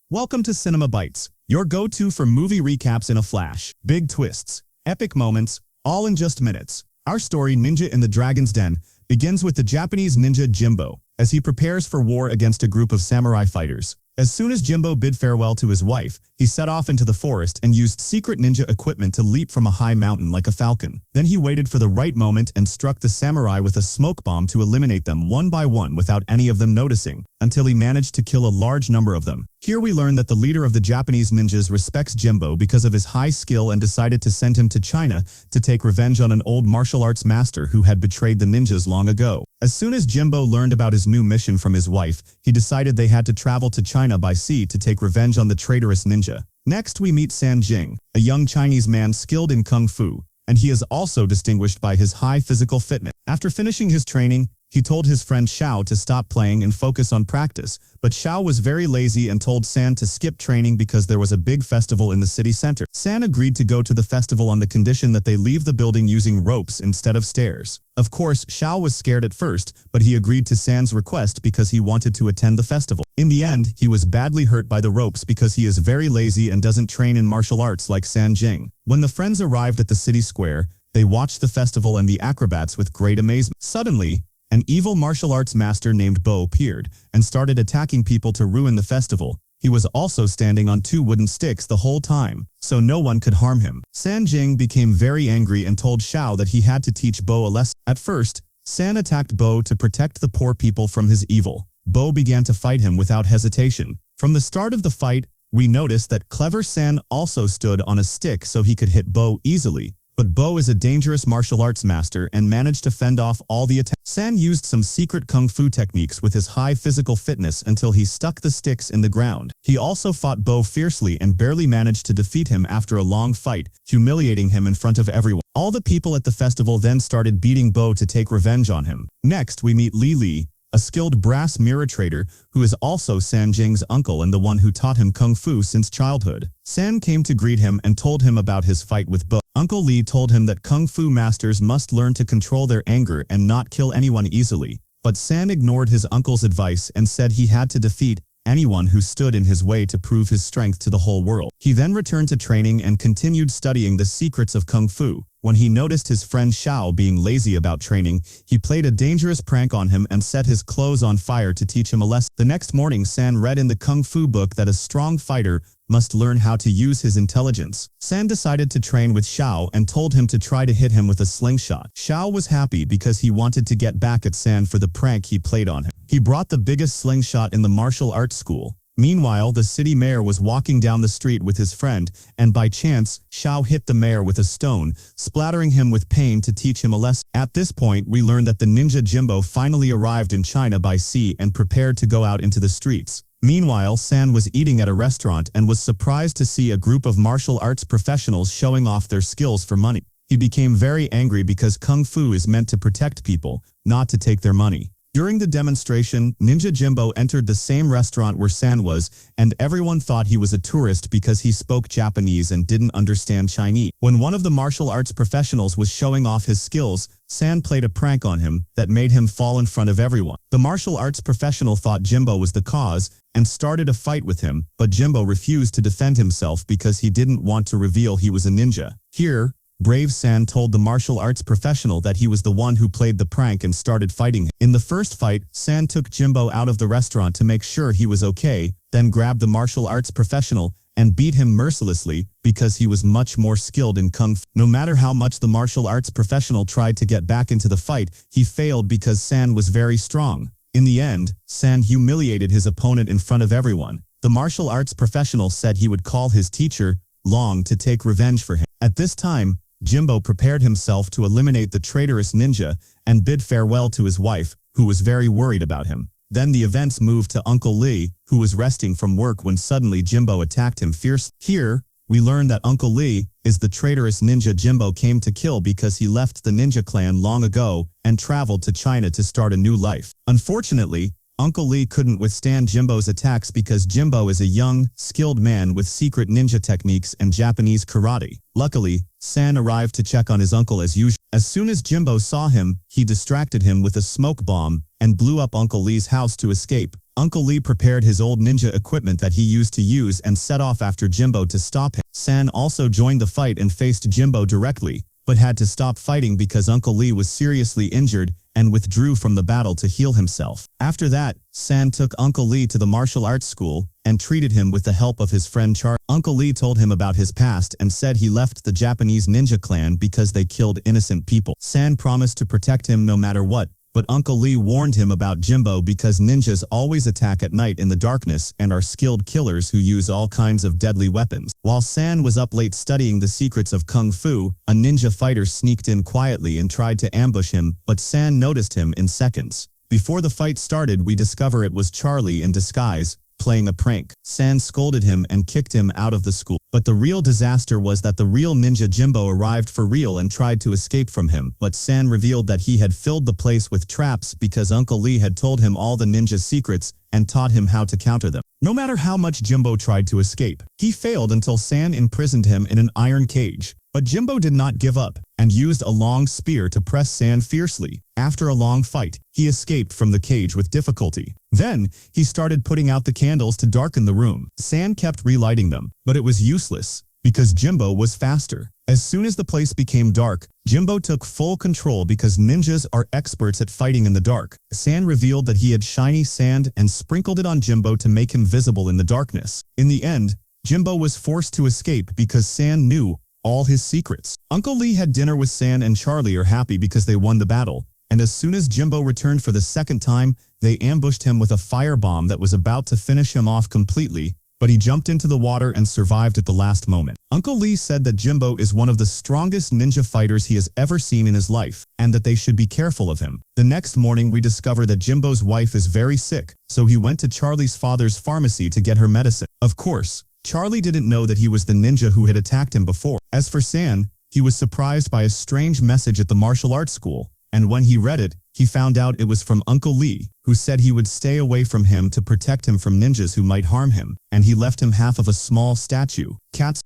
Welcome to Cinema Bites, your go-to for movie recaps in a flash. Big twists, epic moments, all in just minutes. Our story, Ninja in the Dragon's Den, begins with the Japanese ninja Jimbo, as he prepares for war against a group of samurai fighters. As soon as Jimbo bid farewell to his wife, he set off into the forest and used secret ninja equipment to leap from a high mountain like a falcon. Then he waited for the right moment and struck the samurai with a smoke bomb to eliminate them one by one without any of them noticing, until he managed to kill a large number of them. Here we learn that the leader of the Japanese ninjas respects Jimbo because of his high skill and decided to send him to China to take revenge on an old martial arts master who had betrayed the ninjas long ago. As soon as Jimbo learned about his new mission from his wife, he decided they had to travel to China by sea to take revenge on the traitorous ninja. Next we meet San Jing, a young Chinese man skilled in kung fu, and he is also distinguished by his high physical fitness. After finishing his training, he told his friend Xiao to stop playing and focus on practice, but Xiao was very lazy and told San to skip training because there was a big festival in the city center. San agreed to go to the festival on the condition that they leave the building using ropes instead of stairs. Of course, Xiao was scared at first, but he agreed to San's request because he wanted to attend the festival. In the end, he was badly hurt by the ropes because he is very lazy and doesn't train in martial arts like San Jing. When the friends arrived at the city square, they watched the festival and the acrobats with great amazement. Suddenly, an evil martial arts master named Bo appeared and started attacking people to ruin the festival. He was also standing on two wooden sticks the whole time, so no one could harm him. San Jing became very angry and told Xiao that he had to teach Bo a lesson. At first, San attacked Bo to protect the poor people from his evil. Bo began to fight him without hesitation. From the start of the fight, we noticed that clever San also stood on a stick so he could hit Bo easily. But Bo is a dangerous martial arts master and managed to fend off all the attacks. San used some secret kung fu techniques with his high physical fitness until he stuck the sticks in the ground. He also fought Bo fiercely and barely managed to defeat him after a long fight, humiliating him in front of everyone. All the people at the festival then started beating Bo to take revenge on him. Next, we meet Li, a skilled brass mirror trader who is also San Jing's uncle and the one who taught him kung fu since childhood. San came to greet him and told him about his fight with Bo. Uncle Li told him that kung fu masters must learn to control their anger and not kill anyone easily. But San ignored his uncle's advice and said he had to defeat anyone who stood in his way to prove his strength to the whole world. He then returned to training and continued studying the secrets of kung fu. When he noticed his friend Xiao being lazy about training, he played a dangerous prank on him and set his clothes on fire to teach him a lesson. The next morning, San read in the kung fu book that a strong fighter must learn how to use his intelligence. San decided to train with Xiao and told him to try to hit him with a slingshot. Xiao was happy because he wanted to get back at San for the prank he played on him. He brought the biggest slingshot in the martial arts school. Meanwhile, the city mayor was walking down the street with his friend, and by chance, Xiao hit the mayor with a stone, splattering him with pain to teach him a lesson. At this point, we learned that the ninja Jimbo finally arrived in China by sea and prepared to go out into the streets. Meanwhile, San was eating at a restaurant and was surprised to see a group of martial arts professionals showing off their skills for money. He became very angry because kung fu is meant to protect people, not to take their money. During the demonstration, Ninja Jimbo entered the same restaurant where San was, and everyone thought he was a tourist because he spoke Japanese and didn't understand Chinese. When one of the martial arts professionals was showing off his skills, San played a prank on him that made him fall in front of everyone. The martial arts professional thought Jimbo was the cause and started a fight with him, but Jimbo refused to defend himself because he didn't want to reveal he was a ninja. Here, brave San told the martial arts professional that he was the one who played the prank and started fighting him. In the first fight, San took Jimbo out of the restaurant to make sure he was okay, then grabbed the martial arts professional and beat him mercilessly because he was much more skilled in kung fu. No matter how much the martial arts professional tried to get back into the fight, he failed because San was very strong. In the end, San humiliated his opponent in front of everyone. The martial arts professional said he would call his teacher, Long, to take revenge for him. At this time, Jimbo prepared himself to eliminate the traitorous ninja and bid farewell to his wife, who was very worried about him. Then the events moved to Uncle Li, who was resting from work when suddenly Jimbo attacked him fiercely. Here, we learn that Uncle Li is the traitorous ninja Jimbo came to kill because he left the ninja clan long ago and traveled to China to start a new life. Unfortunately, Uncle Li couldn't withstand Jimbo's attacks because Jimbo is a young, skilled man with secret ninja techniques and Japanese karate. Luckily, San arrived to check on his uncle as usual. As soon as Jimbo saw him, he distracted him with a smoke bomb and blew up Uncle Li's house to escape. Uncle Lee prepared his old ninja equipment that he used to use and set off after Jimbo to stop him. San also joined the fight and faced Jimbo directly, but had to stop fighting because Uncle Lee was seriously injured and withdrew from the battle to heal himself. After that, San took Uncle Lee to the martial arts school and treated him with the help of his friend Charlie. Uncle Lee told him about his past and said he left the Japanese ninja clan because they killed innocent people. San promised to protect him no matter what, but Uncle Lee warned him about Jimbo because ninjas always attack at night in the darkness and are skilled killers who use all kinds of deadly weapons. While San was up late studying the secrets of Kung Fu, a ninja fighter sneaked in quietly and tried to ambush him, but San noticed him in seconds. Before the fight started, we discover it was Charlie in disguise, playing a prank. San scolded him and kicked him out of the school. But the real disaster was that the real ninja Jimbo arrived for real and tried to escape from him, but San revealed that he had filled the place with traps because Uncle Lee had told him all the ninja secrets and taught him how to counter them. No matter how much Jimbo tried to escape, he failed until San imprisoned him in an iron cage. But Jimbo did not give up and used a long spear to press San fiercely. After a long fight, he escaped from the cage with difficulty. Then, he started putting out the candles to darken the room. San kept relighting them, but it was useless because Jimbo was faster. As soon as the place became dark, Jimbo took full control because ninjas are experts at fighting in the dark. San revealed that he had shiny sand and sprinkled it on Jimbo to make him visible in the darkness. In the end, Jimbo was forced to escape because San knew all his secrets. Uncle Lee had dinner with San and Charlie are happy because they won the battle, and as soon as Jimbo returned for the second time, they ambushed him with a firebomb that was about to finish him off completely, but he jumped into the water and survived at the last moment. Uncle Lee said that Jimbo is one of the strongest ninja fighters he has ever seen in his life, and that they should be careful of him. The next morning we discover that Jimbo's wife is very sick, so he went to Charlie's father's pharmacy to get her medicine. Of course, Charlie didn't know that he was the ninja who had attacked him before. As for San, he was surprised by a strange message at the martial arts school, and when he read it, he found out it was from Uncle Lee, who said he would stay away from him to protect him from ninjas who might harm him, and he left him half of a small statue.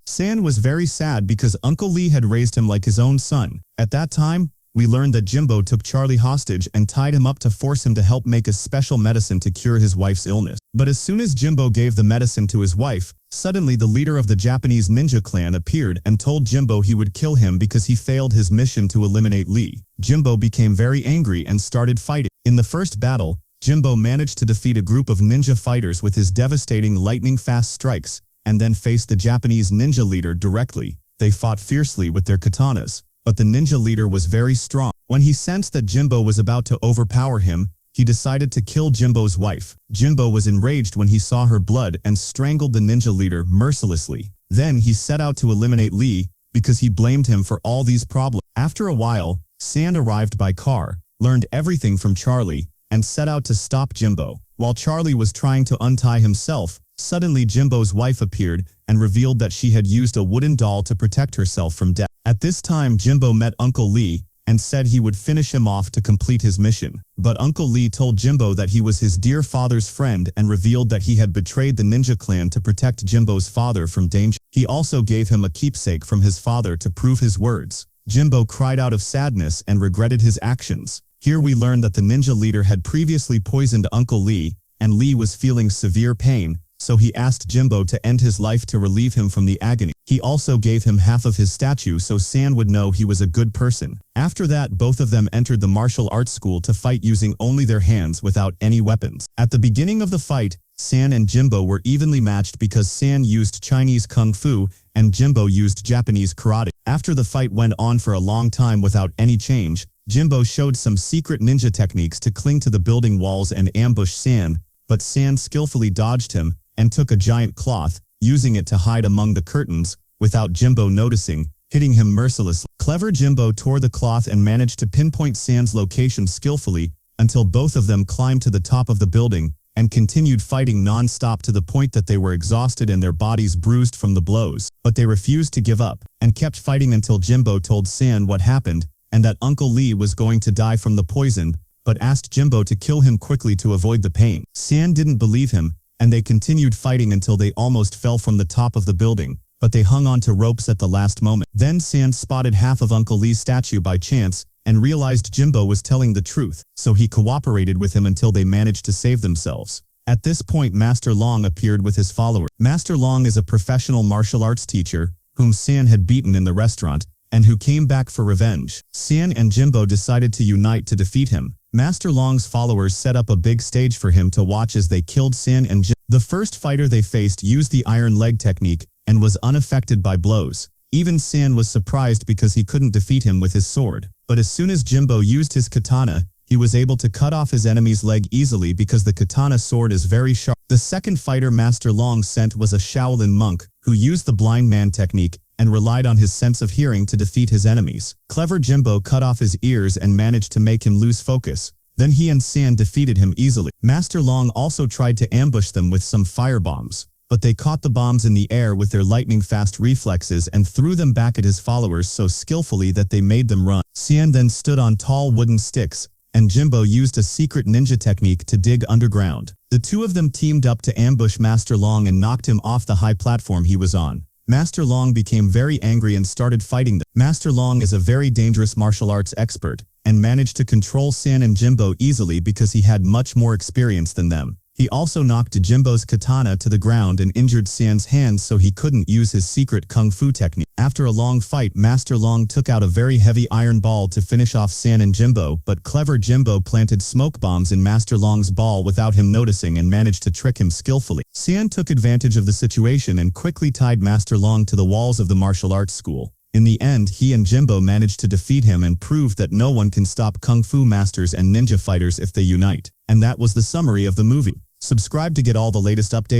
San was very sad because Uncle Lee had raised him like his own son. At that time, we learned that Jimbo took Charlie hostage and tied him up to force him to help make a special medicine to cure his wife's illness. But as soon as Jimbo gave the medicine to his wife, suddenly the leader of the Japanese ninja clan appeared and told Jimbo he would kill him because he failed his mission to eliminate Lee. Jimbo became very angry and started fighting. In the first battle, Jimbo managed to defeat a group of ninja fighters with his devastating lightning-fast strikes, and then faced the Japanese ninja leader directly. They fought fiercely with their katanas, but the ninja leader was very strong. When he sensed that Jimbo was about to overpower him, he decided to kill Jimbo's wife. Jimbo was enraged when he saw her blood and strangled the ninja leader mercilessly. Then he set out to eliminate Lee because he blamed him for all these problems. After a while, San arrived by car, learned everything from Charlie, and set out to stop Jimbo. While Charlie was trying to untie himself, suddenly Jimbo's wife appeared and revealed that she had used a wooden doll to protect herself from death. At this time, Jimbo met Uncle Lee and said he would finish him off to complete his mission. But Uncle Lee told Jimbo that he was his dear father's friend and revealed that he had betrayed the ninja clan to protect Jimbo's father from danger. He also gave him a keepsake from his father to prove his words. Jimbo cried out of sadness and regretted his actions. Here we learn that the ninja leader had previously poisoned Uncle Lee, and Lee was feeling severe pain, so he asked Jimbo to end his life to relieve him from the agony. He also gave him half of his statue so San would know he was a good person. After that, both of them entered the martial arts school to fight using only their hands without any weapons. At the beginning of the fight, San and Jimbo were evenly matched because San used Chinese Kung Fu and Jimbo used Japanese Karate. After the fight went on for a long time without any change, Jimbo showed some secret ninja techniques to cling to the building walls and ambush San, but San skillfully dodged him and took a giant cloth, using it to hide among the curtains, without Jimbo noticing, hitting him mercilessly. Clever Jimbo tore the cloth and managed to pinpoint San's location skillfully until both of them climbed to the top of the building and continued fighting non-stop to the point that they were exhausted and their bodies bruised from the blows. But they refused to give up and kept fighting until Jimbo told San what happened and that Uncle Lee was going to die from the poison, but asked Jimbo to kill him quickly to avoid the pain. San didn't believe him, and they continued fighting until they almost fell from the top of the building, but they hung on to ropes at the last moment. Then San spotted half of Uncle Lee's statue by chance and realized Jimbo was telling the truth, so he cooperated with him until they managed to save themselves. At this point, Master Long appeared with his follower. Master Long is a professional martial arts teacher whom Cian had beaten in the restaurant and who came back for revenge. Cian and Jimbo decided to unite to defeat him. Master Long's followers set up a big stage for him to watch as they killed Cian and Jimbo. The first fighter they faced used the iron leg technique and was unaffected by blows. Even Cian was surprised because he couldn't defeat him with his sword. But as soon as Jimbo used his katana, he was able to cut off his enemy's leg easily because the katana sword is very sharp. The second fighter Master Long sent was a Shaolin monk who used the blind man technique and relied on his sense of hearing to defeat his enemies. Clever Jimbo cut off his ears and managed to make him lose focus. Then he and Cian defeated him easily. Master Long also tried to ambush them with some firebombs, but they caught the bombs in the air with their lightning-fast reflexes and threw them back at his followers so skillfully that they made them run. Cian then stood on tall wooden sticks, and Jimbo used a secret ninja technique to dig underground. The two of them teamed up to ambush Master Long and knocked him off the high platform he was on. Master Long became very angry and started fighting them. Master Long is a very dangerous martial arts expert and managed to control Cian and Jimbo easily because he had much more experience than them. He also knocked Jimbo's katana to the ground and injured Cian's hands so he couldn't use his secret kung fu technique. After a long fight, Master Long took out a very heavy iron ball to finish off Cian and Jimbo, but clever Jimbo planted smoke bombs in Master Long's ball without him noticing and managed to trick him skillfully. Cian took advantage of the situation and quickly tied Master Long to the walls of the martial arts school. In the end, he and Jimbo managed to defeat him and proved that no one can stop kung fu masters and ninja fighters if they unite. And that was the summary of the movie. Subscribe to get all the latest updates.